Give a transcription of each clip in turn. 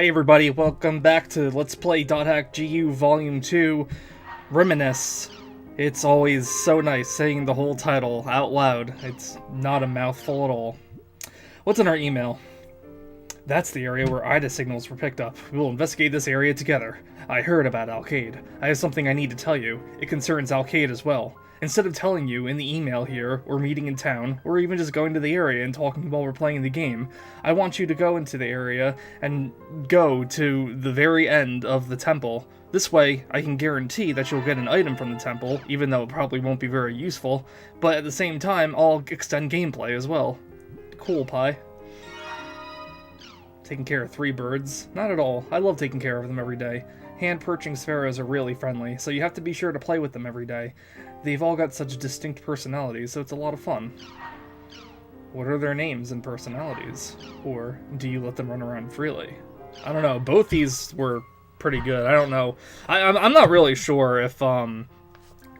Hey everybody, welcome back to Let's Play .hack GU Volume 2, Reminisce. It's always so nice saying the whole title out loud. It's not a mouthful at all. What's in our email? That's the area where AIDA signals were picked up. We will investigate this area together. I heard about Alcade. I have something I need to tell you. It concerns Alcade as well. Instead of telling you in the email here, or meeting in town, or even just going to the area and talking while we're playing the game, I want you to go into the area and go to the very end of the temple. This way, I can guarantee that you'll get an item from the temple, even though it probably won't be very useful, but at the same time, I'll extend gameplay as well. Cool, Pie. Taking care of 3 birds? Not at all. I love taking care of them every day. Hand-perching sparrows are really friendly, so you have to be sure to play with them every day. They've all got such distinct personalities, so it's a lot of fun. What are their names and personalities? Or do you let them run around freely? I don't know. Both these were pretty good. I don't know. I'm not really sure if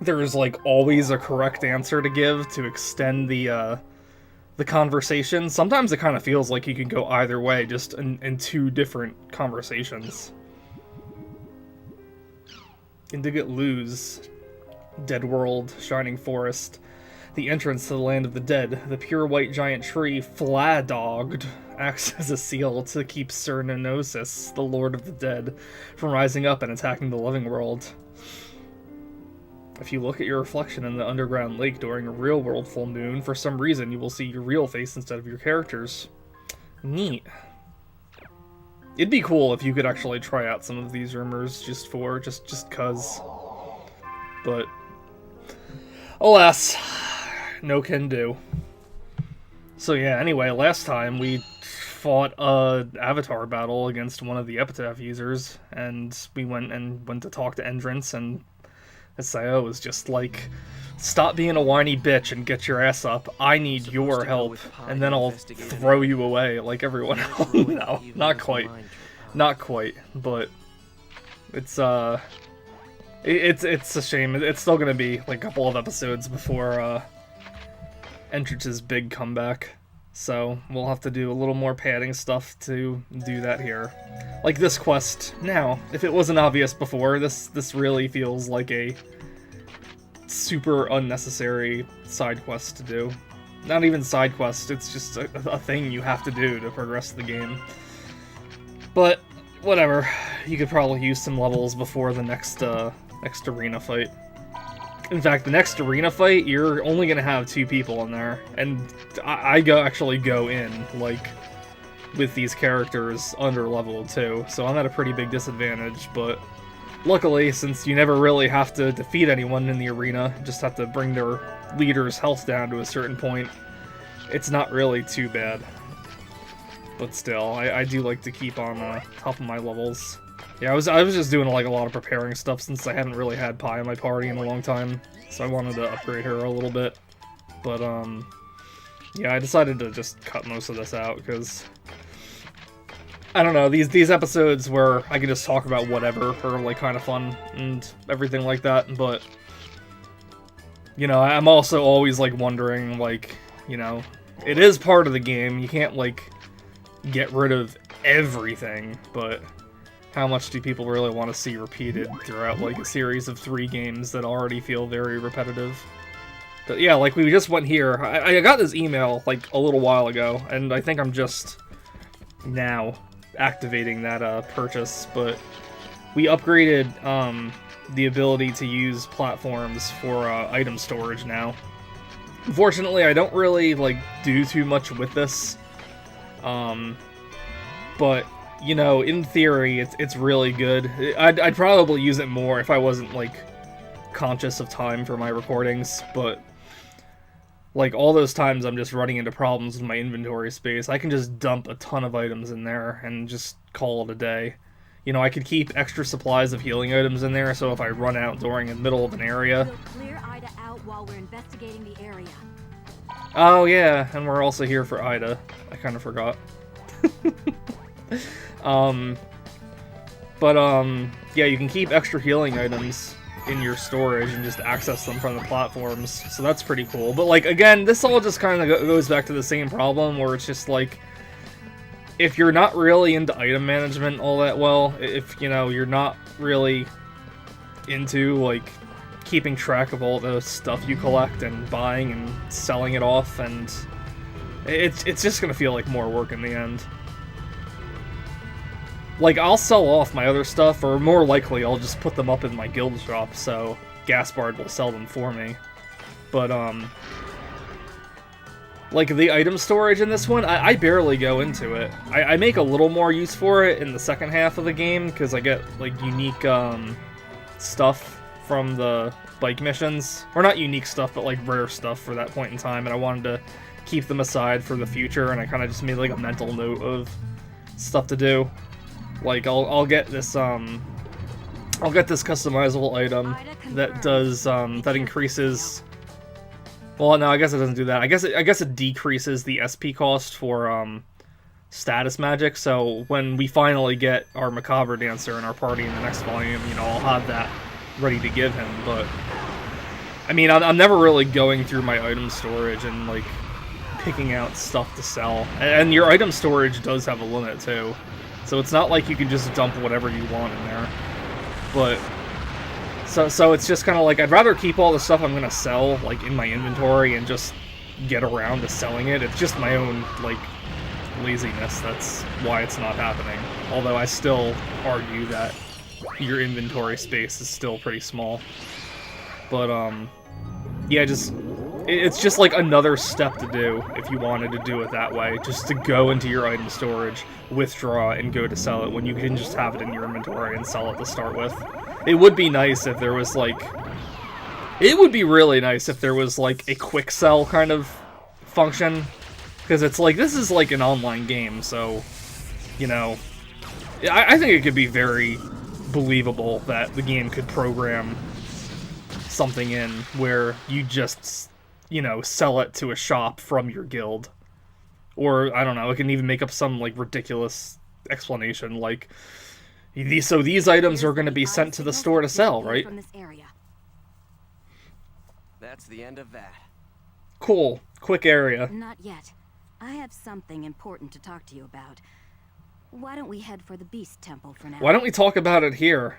there's like always a correct answer to give to extend the conversation. Sometimes it kind of feels like you can go either way, just in 2 different conversations. Indigit Luz. Dead World, Shining Forest, the entrance to the land of the dead, the pure white giant tree, Fladogged, acts as a seal to keep Cerninosis, the lord of the dead, from rising up and attacking the living world. If you look at your reflection in the underground lake during a real-world full moon, for some reason you will see your real face instead of your character's. Neat. It'd be cool if you could actually try out some of these rumors just cuz. But alas, no can do. So yeah, anyway, last time we fought a avatar battle against one of the Epitaph users, and we went to talk to Entrance, and SIO was just like, stop being a whiny bitch and get your ass up. I need your help, and then I'll throw you away like everyone else. No, not quite. Not quite, but it's It's a shame. It's still gonna be like a couple of episodes before Entrance's big comeback, so we'll have to do a little more padding stuff to do that here. Like this quest now. If it wasn't obvious before, this really feels like a super unnecessary side quest to do. Not even side quest. It's just a thing you have to do to progress the game. But whatever. You could probably use some levels before the next arena fight. In fact, the next arena fight, you're only gonna have 2 people in there, and I actually go in, like, with these characters under level 2, so I'm at a pretty big disadvantage, but luckily, since you never really have to defeat anyone in the arena, you just have to bring their leader's health down to a certain point, it's not really too bad. But still, I do like to keep on top of my levels. Yeah, I was just doing like a lot of preparing stuff since I hadn't really had Pi in my party in a long time, so I wanted to upgrade her a little bit. But yeah, I decided to just cut most of this out because I don't know, these episodes where I can just talk about whatever are like kind of fun and everything like that. But you know, I'm also always like wondering, like, you know, it is part of the game. You can't like get rid of everything, but how much do people really want to see repeated throughout like a series of 3 games that already feel very repetitive? But yeah, like we just went here. I got this email like a little while ago, and I think I'm just now activating that purchase, but we upgraded the ability to use platforms for item storage now. Unfortunately, I don't really like do too much with this. But, you know, in theory, it's really good. I'd probably use it more if I wasn't, like, conscious of time for my recordings, but, like, all those times I'm just running into problems with my inventory space, I can just dump a ton of items in there and just call it a day. You know, I could keep extra supplies of healing items in there, so if I run out during the middle of an area... We'll clear AIDA out while we're investigating the area. Oh, yeah, and we're also here for AIDA. I kind of forgot. Yeah, you can keep extra healing items in your storage and just access them from the platforms, so that's pretty cool. But, like, again, this all just kind of goes back to the same problem, where it's just, like, if you're not really into item management all that well, if, you know, you're not really into, like, keeping track of all the stuff you collect and buying and selling it off, and it's just gonna feel like more work in the end. Like, I'll sell off my other stuff, or more likely I'll just put them up in my guild shop, so Gaspard will sell them for me. But, like, the item storage in this one, I barely go into it. I make a little more use for it in the second half of the game, because I get, like, unique, stuff from the bike missions. Or not unique stuff, but, like, rare stuff for that point in time, and I wanted to keep them aside for the future, and I kind of just made, like, a mental note of stuff to do. Like, I'll get this, I'll get this customizable item that does, that increases... Well, no, I guess it doesn't do that. I guess it decreases the SP cost for status magic. So when we finally get our Macabre Dancer in our party in the next volume, you know, I'll have that ready to give him. But I mean, I'm never really going through my item storage and like picking out stuff to sell. And your item storage does have a limit too, so it's not like you can just dump whatever you want in there. But So it's just kind of like, I'd rather keep all the stuff I'm gonna sell, like, in my inventory and just get around to selling it. It's just my own, like, laziness that's why it's not happening. Although I still argue that your inventory space is still pretty small. But, yeah, it's just like another step to do if you wanted to do it that way. Just to go into your item storage, withdraw, and go to sell it when you can just have it in your inventory and sell it to start with. It would be nice if there was, like... It would be really nice if there was, like, a quick sell kind of function. Because it's like, this is, like, an online game, so... You know... I think it could be very believable that the game could program something in where you just, you know, sell it to a shop from your guild. Or, I don't know, it can even make up some, like, ridiculous explanation, like... So these items are going to be sent to the store to sell, right? That's the end of that. Cool. Quick area. Not yet. I have something important to talk to you about. Why don't we head for the Beast Temple for now? Why don't we talk about it here?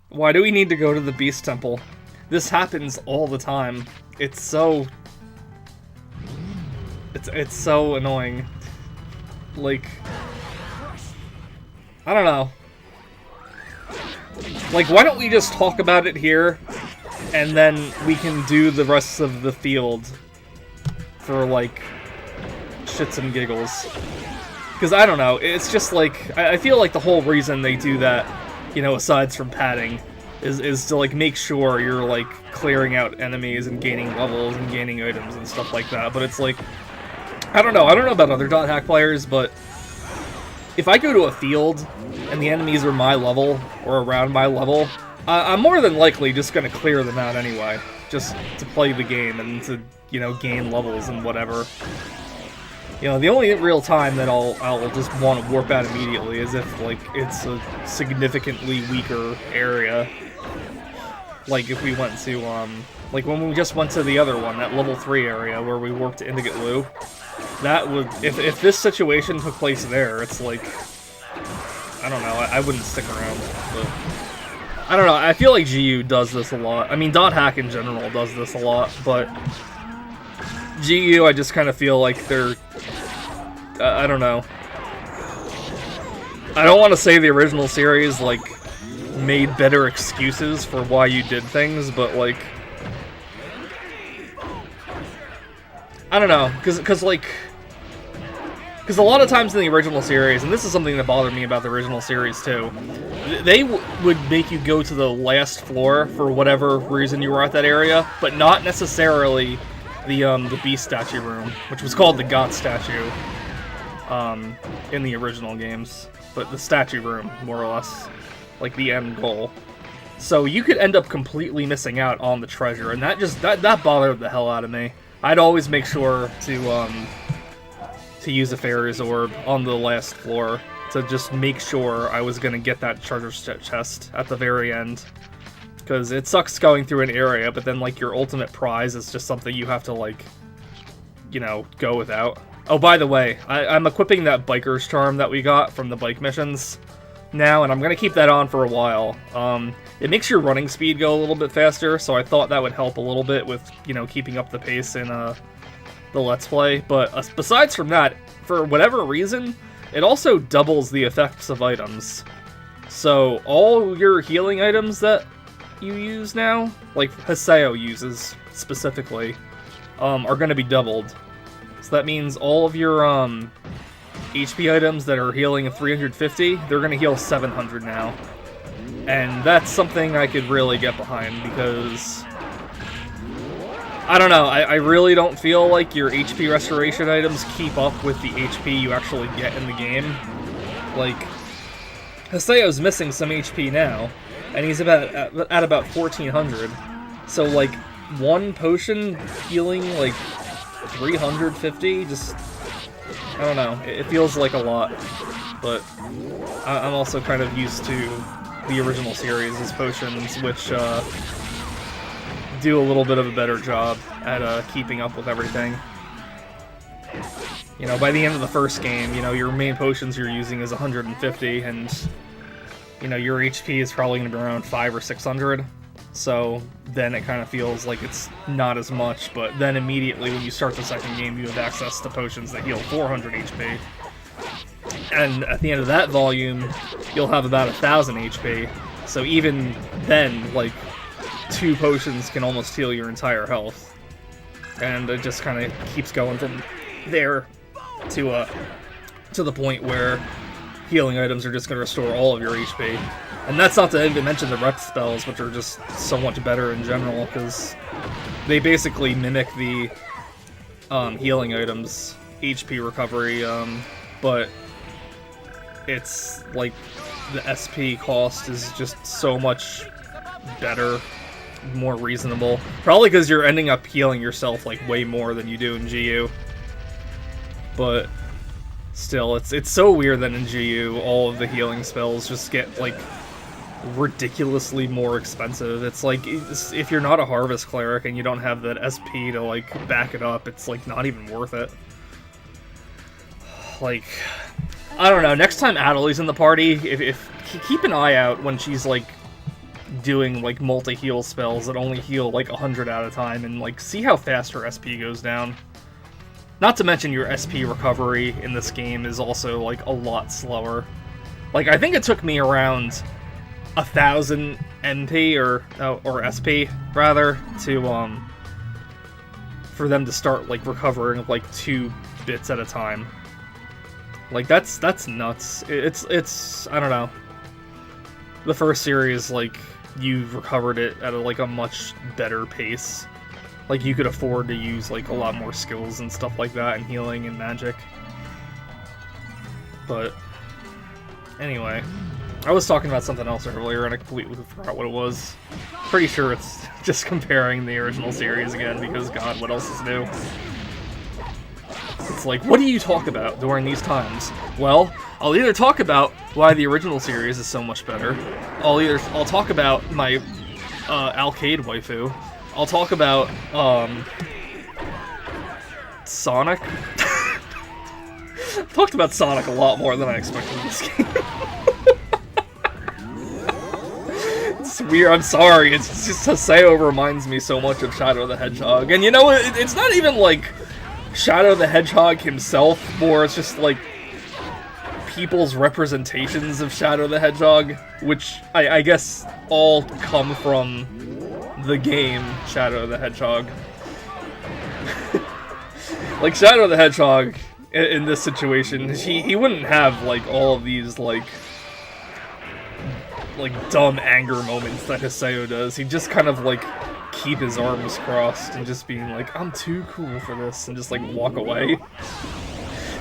Why do we need to go to the Beast Temple? This happens all the time. It's so... It's so annoying. Like... I don't know. Like, why don't we just talk about it here, and then we can do the rest of the field for, like, shits and giggles. Because, I don't know, it's just, like, I feel like the whole reason they do that, you know, aside from padding, is to, like, make sure you're, like, clearing out enemies and gaining levels and gaining items and stuff like that. But it's, like, I don't know about other dot hack players, but if I go to a field and the enemies are my level or around my level, I'm more than likely just going to clear them out anyway, just to play the game and to, you know, gain levels and whatever. You know, the only real time that I'll just want to warp out immediately is if, like, it's a significantly weaker area. Like if we went to, like when we just went to the other one, that level 3 area where we warped to Indigot Lu. That would, if this situation took place there, it's like, I don't know, I wouldn't stick around, but I don't know, I feel like GU does this a lot. I mean, dot hack in general does this a lot, but GU, I just kind of feel like they're, I don't know. I don't want to say the original series, like, made better excuses for why you did things, but, like, I don't know, because a lot of times in the original series, and this is something that bothered me about the original series too, they would make you go to the last floor for whatever reason you were at that area, but not necessarily the Beast statue room, which was called the God statue in the original games, but the statue room, more or less, like the end goal. So you could end up completely missing out on the treasure, and that bothered the hell out of me. I'd always make sure to use a Fairy's Orb on the last floor to just make sure I was gonna get that treasure chest at the very end. Because it sucks going through an area, but then, like, your ultimate prize is just something you have to, like, you know, go without. Oh, by the way, I'm equipping that biker's charm that we got from the bike missions now, and I'm gonna keep that on for a while. It makes your running speed go a little bit faster, so I thought that would help a little bit with, you know, keeping up the pace in the Let's Play. But besides from that, for whatever reason, it also doubles the effects of items. So all your healing items that you use now, like Haseo uses specifically, are going to be doubled. So that means all of your HP items that are healing at 350, they're going to heal 700 now. And that's something I could really get behind, because I don't know, I really don't feel like your HP restoration items keep up with the HP you actually get in the game. Like, Haseo's missing some HP now, and he's at about 1400. So, like, one potion healing, like, 350, just, I don't know, it feels like a lot. But I'm also kind of used to the original series' potions, which do a little bit of a better job at keeping up with everything. You know, by the end of the first game, you know, your main potions you're using is 150, and, you know, your HP is probably going to be around 500 or 600, so then it kind of feels like it's not as much, but then immediately when you start the second game, you have access to potions that heal 400 HP. And at the end of that volume, you'll have about 1000 HP, so even then, like, 2 potions can almost heal your entire health. And it just kind of keeps going from there to the point where healing items are just going to restore all of your HP. And that's not to even mention the rep spells, which are just so much better in general, because they basically mimic the healing items HP recovery, but it's like the SP cost is just so much better, more reasonable. Probably because you're ending up healing yourself like way more than you do in GU. But still, it's so weird that in GU all of the healing spells just get like ridiculously more expensive. It's like, if you're not a Harvest Cleric and you don't have that SP to like back it up, it's like not even worth it. Like, I don't know, next time Adeli's in the party, if keep an eye out when she's like doing like multi-heal spells that only heal like 100 at a time, and like see how fast her SP goes down. Not to mention your SP recovery in this game is also like a lot slower. Like, I think it took me around 1000 MP or SP rather to for them to start like recovering like 2 bits at a time. Like, that's nuts. It's I don't know. The first series, like, you recovered it at a much better pace. Like, you could afford to use like a lot more skills and stuff like that, and healing and magic. But anyway, I was talking about something else earlier and I completely forgot what it was. Pretty sure it's just comparing the original series again, because god, what else is new? It's like, what do you talk about during these times? Well, I'll either talk about why the original series is so much better, I'll talk about my Alcade waifu, I'll talk about Sonic. I've talked about Sonic a lot more than I expected in this game. It's weird, I'm sorry, it's just Haseo reminds me so much of Shadow the Hedgehog. And you know, it's not even like Shadow the Hedgehog himself, more it's just like people's representations of Shadow the Hedgehog, which I guess all come from the game Shadow the Hedgehog. Like, Shadow the Hedgehog in this situation, he wouldn't have like all of these like dumb anger moments that Haseo does. He'd just kind of like keep his arms crossed and just being like, I'm too cool for this, and just like walk away.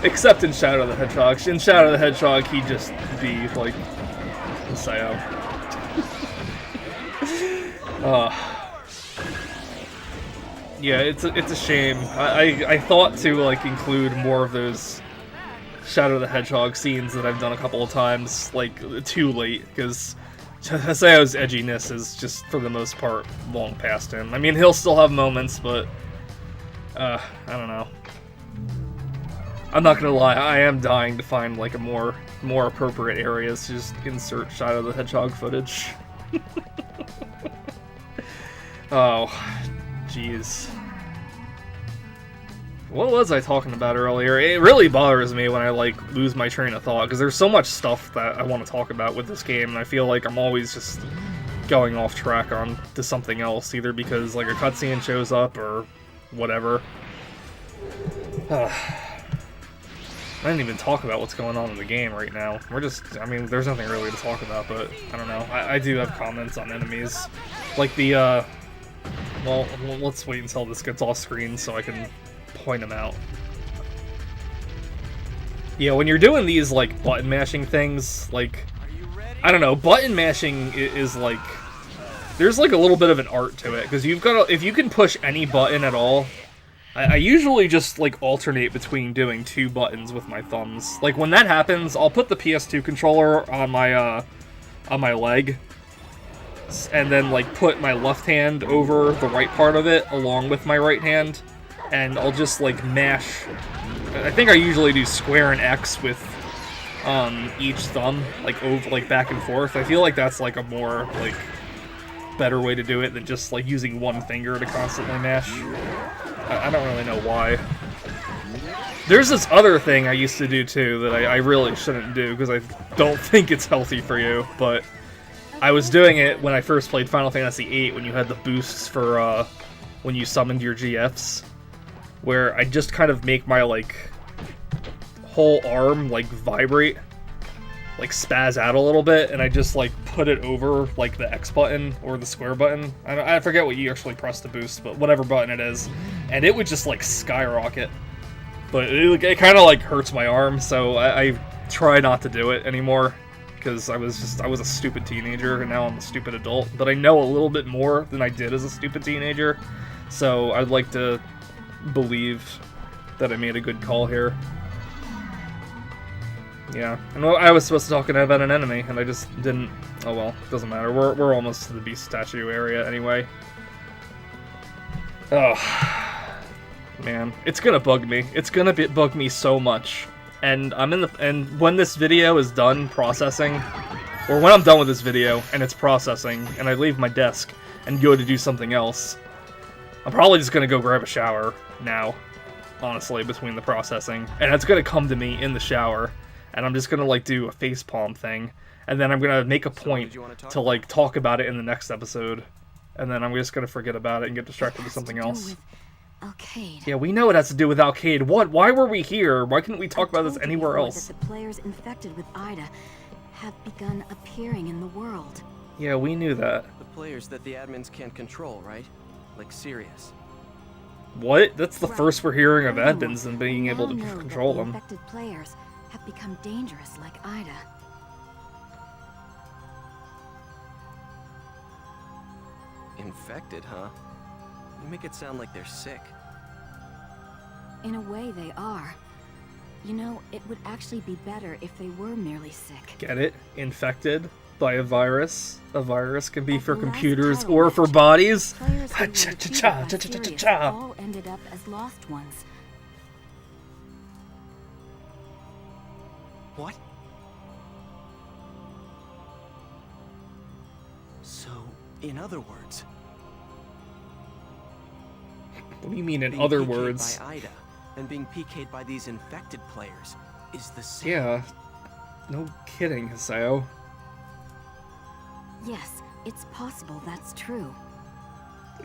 Except in Shadow the Hedgehog. In Shadow the Hedgehog, he'd just be like Haseo. Yeah, it's a shame. I thought to like include more of those Shadow the Hedgehog scenes that I've done a couple of times, like, too late, because Haseo's edginess is just, for the most part, long past him. I mean, he'll still have moments, but, I don't know. I'm not gonna lie, I am dying to find like a more appropriate areas to just insert Shadow the Hedgehog footage. Oh, jeez. What was I talking about earlier? It really bothers me when I like lose my train of thought, because there's so much stuff that I want to talk about with this game, and I feel like I'm always just going off track on to something else, either because like a cutscene shows up or whatever. I didn't even talk about what's going on in the game right now. We're just, I mean, there's nothing really to talk about, but I don't know. I do have comments on enemies. Like the, well, let's wait until this gets off screen so I can point them out. Yeah, when you're doing these, like, button mashing things, like, I don't know, button mashing is like, there's like a little bit of an art to it, because you've got to, if you can push any button at all, I usually just, like, alternate between doing 2 buttons with my thumbs. Like, when that happens, I'll put the PS2 controller on my leg, and then, like, put my left hand over the right part of it, along with my right hand, and I'll just, like, mash. I think I usually do square and X with, each thumb, like, over, like, back and forth. I feel like that's, like, a more, like, better way to do it than just, like, using one finger to constantly mash. I don't really know why. There's this other thing I used to do too that I really shouldn't do because I don't think it's healthy for you, but I was doing it when I first played Final Fantasy VIII when you had the boosts for when you summoned your GFs, where I just kind of make my like whole arm like vibrate, like spaz out a little bit, and I just like put it over like the X button or the square button. I forget what you actually press to boost, but whatever button it is, and it would just like skyrocket. But it kind of like hurts my arm, so I try not to do it anymore because I was a stupid teenager and now I'm a stupid adult. But I know a little bit more than I did as a stupid teenager, so I'd like to believe that I made a good call here. Yeah, and I was supposed to talk about an enemy, and I just didn't. Oh well, doesn't matter. We're almost to the beast statue area anyway. Oh, man, it's gonna bug me. It's gonna bug me so much. And and when this video is done processing, or when I'm done with this video and it's processing, and I leave my desk and go to do something else, I'm probably just gonna go grab a shower now. Honestly, between the processing, and it's gonna come to me in the shower. And I'm just gonna like do a facepalm thing, and then I'm gonna make a point to like talk about it in the next episode, and then I'm just gonna forget about it and get distracted with something else. Alcaide. Yeah, we know it has to do with Alcaide. What? Why were we here? Why couldn't we talk about this anywhere else? That the players infected with AIDA have begun appearing in the world. Yeah, we knew that. The players that the admins can't control, right? Like Sirius. What? That's the first we're hearing of Furthermore, admins and being we able to now know control that the them. infected players have become dangerous like AIDA. Infected, huh? You make it sound like they're sick. In a way, they are. You know, it would actually be better if they were merely sick. Get it? Infected by a virus. A virus can be At for the last computers title or for match, bodies. Players who were defeated by Sirius all ended up as lost ones. What? So, in other words... What do you mean in being other PK'd words? by AIDA and being PK'd by these infected players is the same. Yeah. No kidding, Haseo. Yes, it's possible that's true.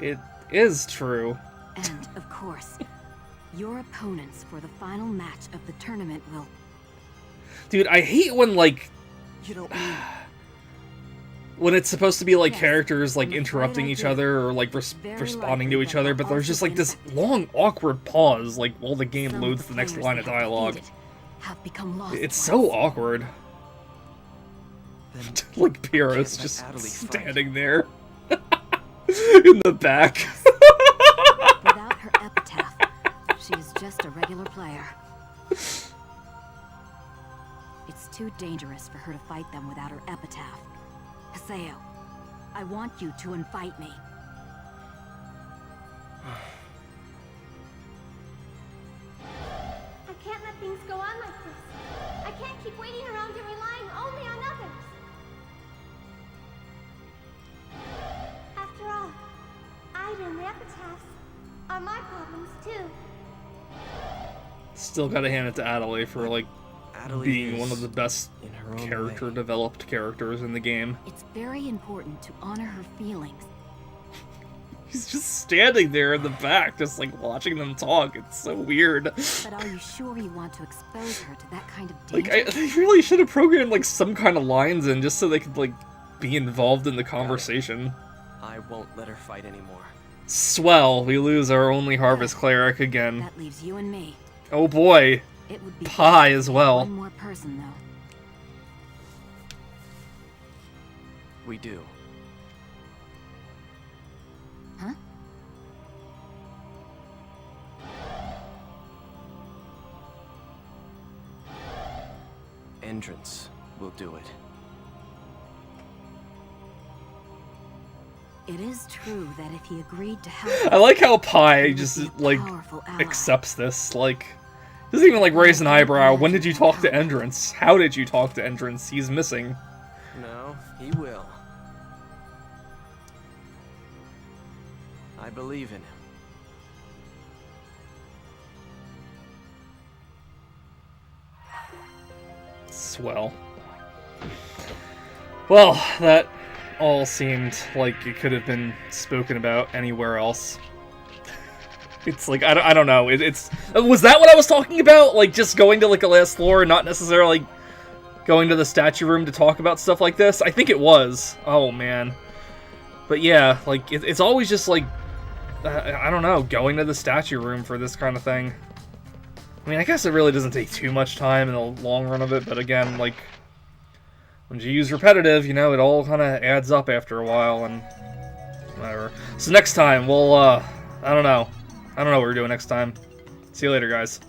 It is true. And, of course, your opponents for the final match of the tournament will... Dude, I hate when, like, You don't mean... when it's supposed to be, like, Yes, characters, like, I'm afraid interrupting I each do. other or, like, Very responding to likely each that other, they'll but there's just, also like, this infect- long, awkward pause, like, while the game Some of loads the next players line they of have dialogue. defeated have become lost It's ones. so awkward. Then Like, Pyrrha's can't let just Adelie fight. standing there. In the back. Without her epitaph, she is just a regular player. It's too dangerous for her to fight them without her epitaph. Haseo, I want you to invite me. I can't let the things go on like this. I can't keep waiting around and relying only on others. After all, AIDA and the epitaphs are my problems too. Still gotta hand it to Adelaide for, like, Adelaide being is one of the best in her own character way. developed characters in the game. It's very important to honor her feelings. He's just standing there in the back, just like watching them talk. It's so weird. But are you sure you want to expose her to that kind of Like, danger? they really should have programmed like some kind of lines in just so they could like be involved in the conversation. I won't let her fight anymore. Swell, we lose our only harvest cleric again. That leaves you and me. Oh boy, It would be Pie better as to well. One more person, though. We do. Huh? Entrance will do it. It is true that if he agreed to help, I like how Pie he would just be a like powerful ally. accepts this. Like, doesn't even like raise an eyebrow. When did you talk to Entrance? How did you talk to Entrance? He's missing. No, he will. I believe in him. Swell. Well, that all seemed like it could have been spoken about anywhere else. It's like, I don't know. It's was that what I was talking about? Like, just going to like a last floor and not necessarily going to the statue room to talk about stuff like this? I think it was. Oh, man. But yeah, like, it's always just like, I don't know, going to the statue room for this kind of thing. I mean, I guess it really doesn't take too much time in the long run of it, but again, like, when you use repetitive, you know, it all kind of adds up after a while, and whatever. So next time, we'll, I don't know. I don't know what we're doing next time. See you later, guys.